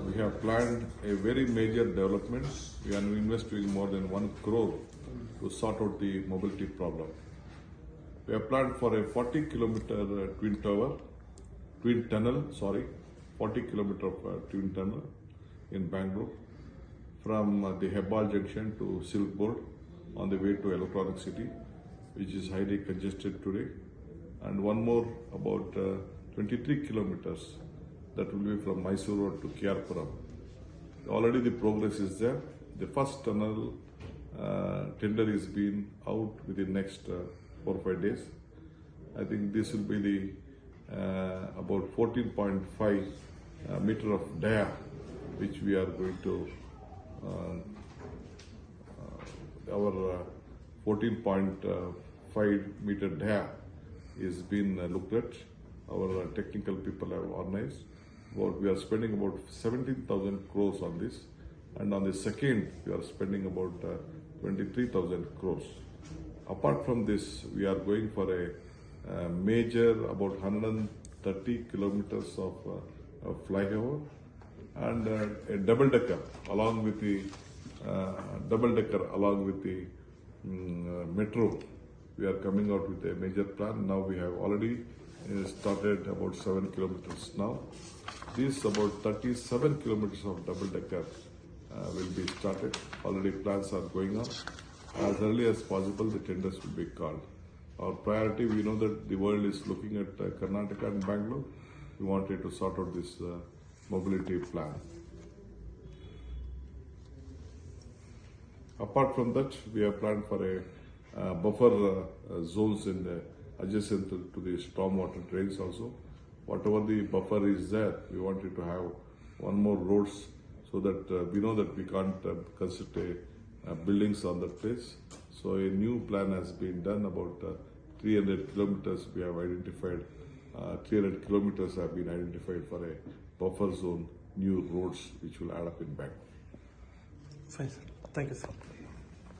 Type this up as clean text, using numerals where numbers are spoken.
we have planned a very major development. We are investing more than 1 crore to sort out the mobility problem. We have planned for a 40-kilometer twin tunnel, 40-kilometer twin tunnel in Bangalore from the Hebbal junction to Silk Board on the way to Electronic City, which is highly congested today, and one more about 23 kilometers that will be from Mysore Road to Kyarpuram. Already the progress is there. The first tunnel tender is being out within next 4 or 5 days. I think this will be the about 14.5 meter of dia, which we are going to our 14.5 meter dia is being looked at. Our technical people have organized. We are spending about 17,000 crores on this, and on the second we are spending about 23,000 crores. Apart from this, we are going for a major about 130 kilometers of flyover and a double decker along with the metro. We are coming out with a major plan. Now we have already started about 7 kilometers now. This about 37 kilometers of double decker will be started. Already plans are going on. As early as possible, the tenders will be called. Our priority, we know that the world is looking at Karnataka and Bangalore. We wanted to sort out this mobility plan. Apart from that, we have planned for a buffer zones in the adjacent to the stormwater drains also. Whatever the buffer is there, we wanted to have one more roads so that we know that we can't construct buildings on that place. So a new plan has been done. About 300 kilometers we have identified. 300 kilometers have been identified for a buffer zone, new roads which will add up in Bangalore. Fine, sir. Thank you, sir.